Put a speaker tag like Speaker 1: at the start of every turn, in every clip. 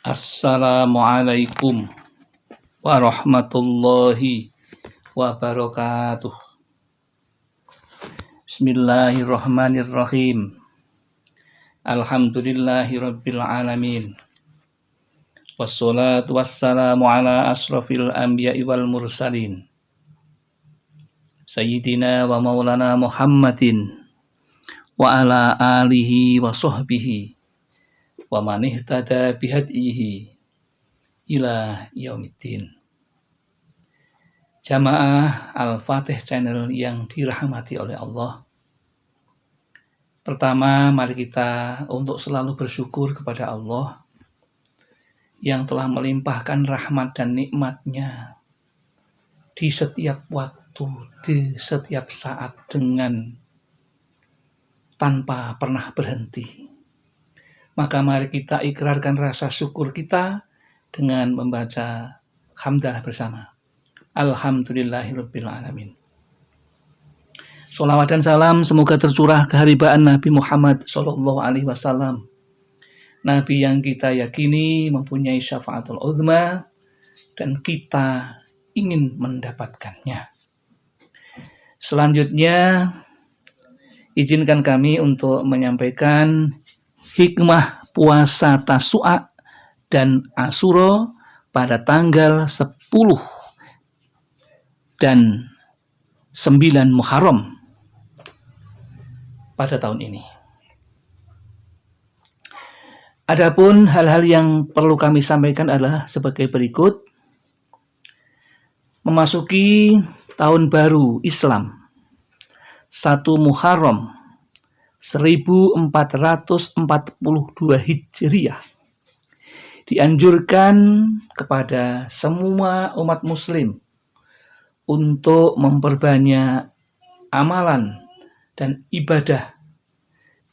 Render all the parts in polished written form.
Speaker 1: Assalamualaikum warahmatullahi wabarakatuh. Bismillahirrahmanirrahim. Alhamdulillahirabbil alamin. Wassalatu wassalamu ala asrofil anbiya'i wal mursalin. Sayyidina wa maulana Muhammadin wa ala alihi wa sahbihi wa man ihtada bihadyihi ila yaumiddin. Jamaah Al-Fatih Channel yang dirahmati oleh Allah. Pertama, mari kita untuk selalu bersyukur kepada Allah yang telah melimpahkan rahmat dan nikmat-Nya di setiap waktu, di setiap saat dengan tanpa pernah berhenti. Maka mari kita ikrarkan rasa syukur kita dengan membaca hamdalah bersama. Alhamdulillahirabbil alamin. Sholawat dan salam semoga tercurah keharibaan Nabi Muhammad SAW. Nabi yang kita yakini mempunyai syafaatul uzma dan kita ingin mendapatkannya. Selanjutnya, izinkan kami untuk menyampaikan hikmah puasa Tasu'a dan Asyura pada tanggal 10 dan 9 Muharram pada tahun ini. Adapun hal-hal yang perlu kami sampaikan adalah sebagai berikut. Memasuki tahun baru Islam 1 Muharram 1442 Hijriah, dianjurkan kepada semua umat muslim untuk memperbanyak amalan dan ibadah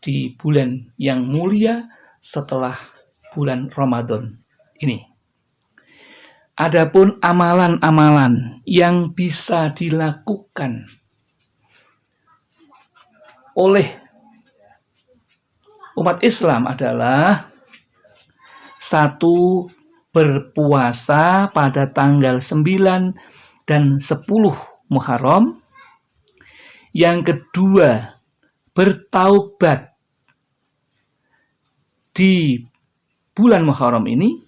Speaker 1: di bulan yang mulia setelah bulan Ramadan ini. Adapun amalan-amalan yang bisa dilakukan oleh umat Islam adalah 1. Berpuasa pada tanggal 9 dan 10 Muharram. Yang kedua, bertaubat di bulan Muharram ini.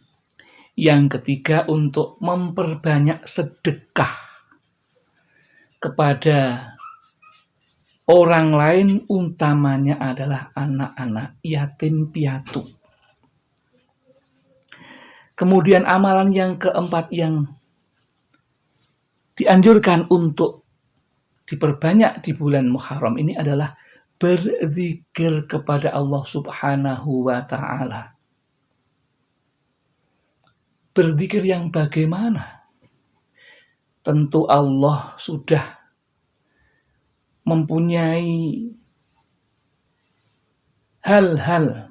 Speaker 1: Yang ketiga, untuk memperbanyak sedekah kepada orang lain, utamanya adalah anak-anak yatim piatu. Kemudian amalan yang keempat yang dianjurkan untuk diperbanyak di bulan Muharram ini adalah berzikir kepada Allah Subhanahu wa ta'ala. Berzikir yang bagaimana? Tentu Allah sudah mempunyai hal-hal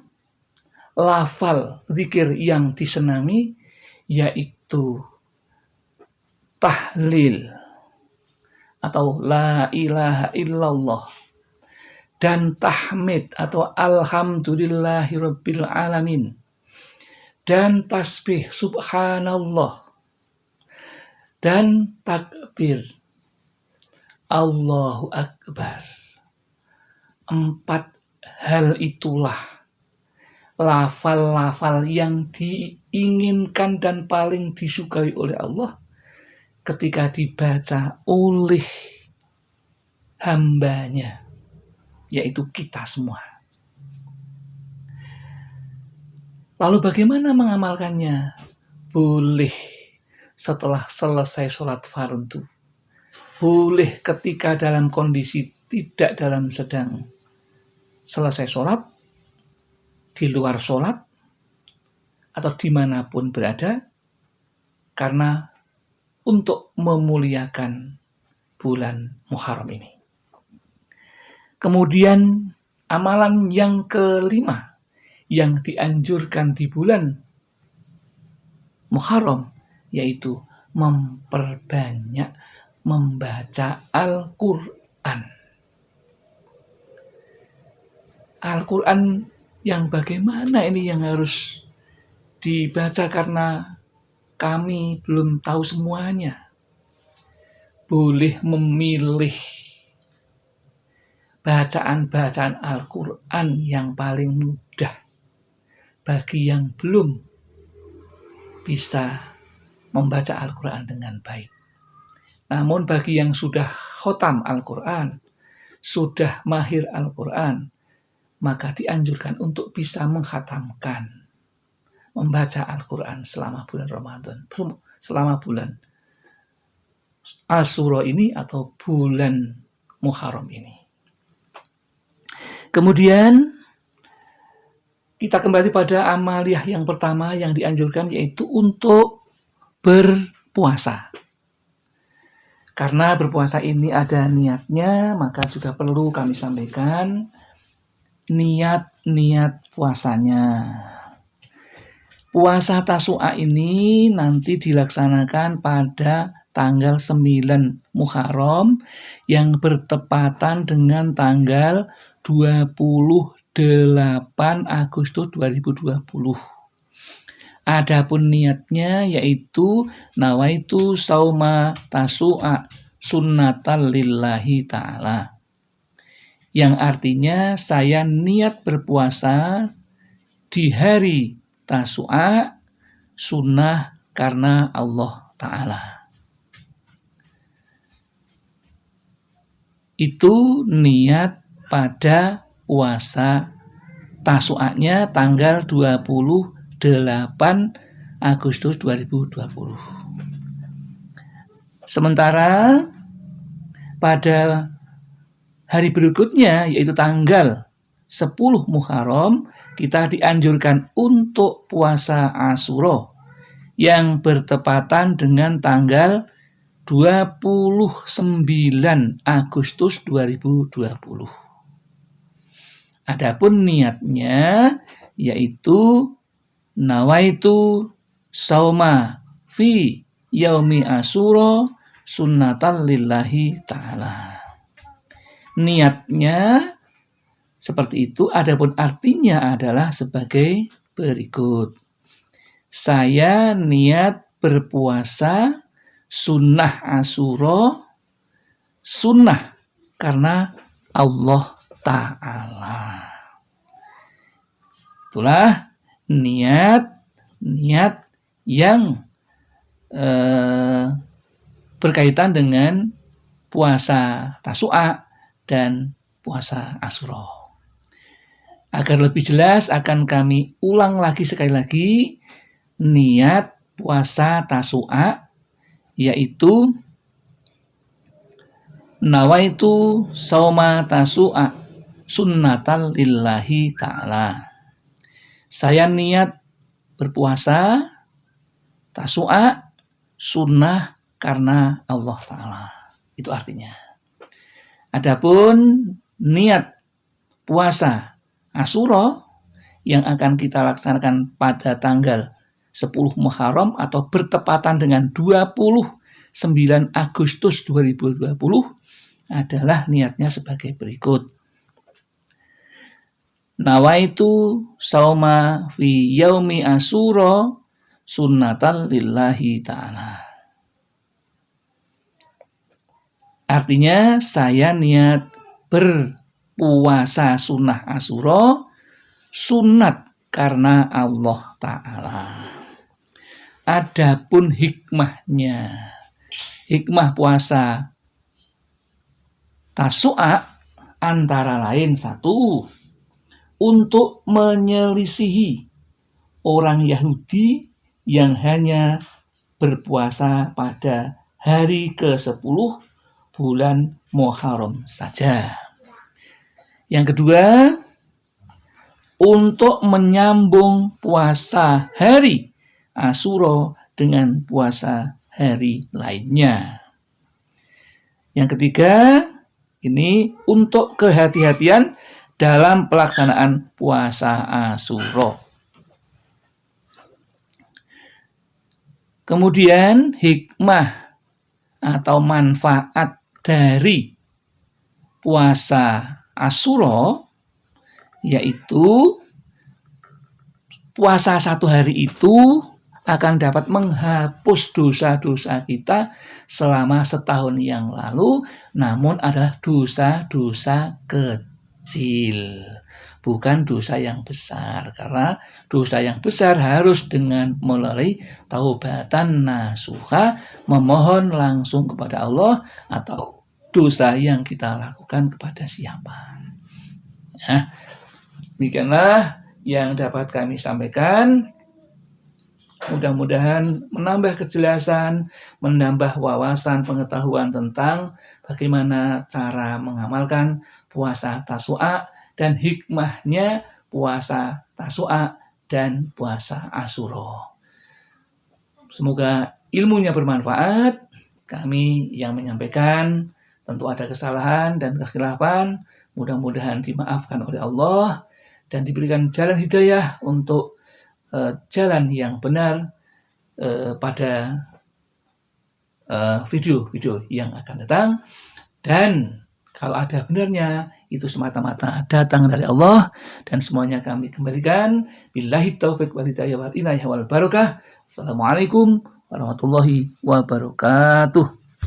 Speaker 1: lafal zikir yang disenangi, yaitu tahlil atau la ilaha illallah dan tahmid atau alhamdulillahirabbil alamin dan tasbih subhanallah dan takbir Allahu Akbar. 4 hal itulah lafal-lafal yang diinginkan dan paling disukai oleh Allah ketika dibaca oleh hambanya, yaitu kita semua. Lalu bagaimana mengamalkannya? Boleh setelah selesai sholat fardu. Boleh ketika dalam kondisi tidak dalam sedang selesai sholat, di luar sholat, atau dimanapun berada, karena untuk memuliakan bulan Muharram ini. Kemudian amalan yang kelima yang dianjurkan di bulan Muharram, yaitu memperbanyak membaca Al-Quran. Al-Quran yang bagaimana ini yang harus dibaca karena kami belum tahu semuanya. Boleh memilih bacaan-bacaan Al-Quran yang paling mudah bagi yang belum bisa membaca Al-Quran dengan baik. Namun bagi yang sudah khotam Al-Quran, sudah mahir Al-Quran, maka dianjurkan untuk bisa menghatamkan, membaca Al-Quran selama bulan Ramadan, selama bulan Asyura ini atau bulan Muharram ini. Kemudian kita kembali pada amaliyah yang pertama yang dianjurkan, yaitu untuk berpuasa. Karena berpuasa ini ada niatnya, maka juga perlu kami sampaikan niat-niat puasanya. Puasa Tasu'a ini nanti dilaksanakan pada tanggal 9 Muharram yang bertepatan dengan tanggal 28 Agustus 2020. Adapun niatnya yaitu nawaitu sauma tasu'a sunnatan lillahi ta'ala, yang artinya saya niat berpuasa di hari Tasu'a sunnah karena Allah Ta'ala. Itu niat pada puasa Tasu'anya tanggal 28 Agustus 2020. Sementara pada hari berikutnya, yaitu tanggal 10 Muharram, kita dianjurkan untuk puasa Asyura yang bertepatan dengan tanggal 29 Agustus 2020. Adapun niatnya yaitu nawaitu sauma fi yaumi Asyura sunnatan lillahi ta'ala. Niatnya seperti itu, adapun artinya adalah sebagai berikut. Saya niat berpuasa sunnah Asyura, sunnah karena Allah Ta'ala. Itulah niat yang berkaitan dengan puasa Tasu'a dan puasa Asyura. Agar lebih jelas akan kami ulang lagi sekali lagi niat puasa Tasu'a, yaitu nawaitu sauma Tasu'a sunnatan lillahi ta'ala. Saya niat berpuasa Tasu'a sunnah karena Allah Ta'ala. Itu artinya. Adapun niat puasa Asyura yang akan kita laksanakan pada tanggal 10 Muharram atau bertepatan dengan 29 Agustus 2020 adalah niatnya sebagai berikut. Nawaitu sauma fi yaumi Asyura sunnatan lillahi ta'ala. Artinya saya niat berpuasa sunnah Asyura, sunat karena Allah Ta'ala. Adapun hikmahnya, hikmah puasa Tasu'a antara lain satu, untuk menyelisihi orang Yahudi yang hanya berpuasa pada hari ke-10 bulan Muharram saja. Yang kedua, untuk menyambung puasa hari Asyura dengan puasa hari lainnya. Yang ketiga, ini untuk kehati-hatian dalam pelaksanaan puasa Asyura. Kemudian hikmah atau manfaat dari puasa Asyura yaitu puasa 1 hari itu akan dapat menghapus dosa-dosa kita selama setahun yang lalu, namun adalah dosa-dosa kecil, bukan dosa yang besar. Karena dosa yang besar harus dengan melalui taubatan nasuha, memohon langsung kepada Allah, atau dosa yang kita lakukan kepada siapa. Ya, demikianlah yang dapat kami sampaikan. Mudah-mudahan menambah kejelasan, menambah wawasan pengetahuan tentang bagaimana cara mengamalkan puasa Tasu'a dan hikmahnya puasa Tasu'a dan puasa Asyura. Semoga ilmunya bermanfaat. Kami yang menyampaikan tentu ada kesalahan dan kekhilafan. Mudah-mudahan dimaafkan oleh Allah dan diberikan jalan hidayah untuk jalan yang benar pada video-video yang akan datang. Dan kalau ada benarnya, itu semata-mata datang dari Allah, dan semuanya kami kembalikan. Billahi taufiq wal hidayah wal inayah wal barakah. Assalamualaikum warahmatullahi wabarakatuh.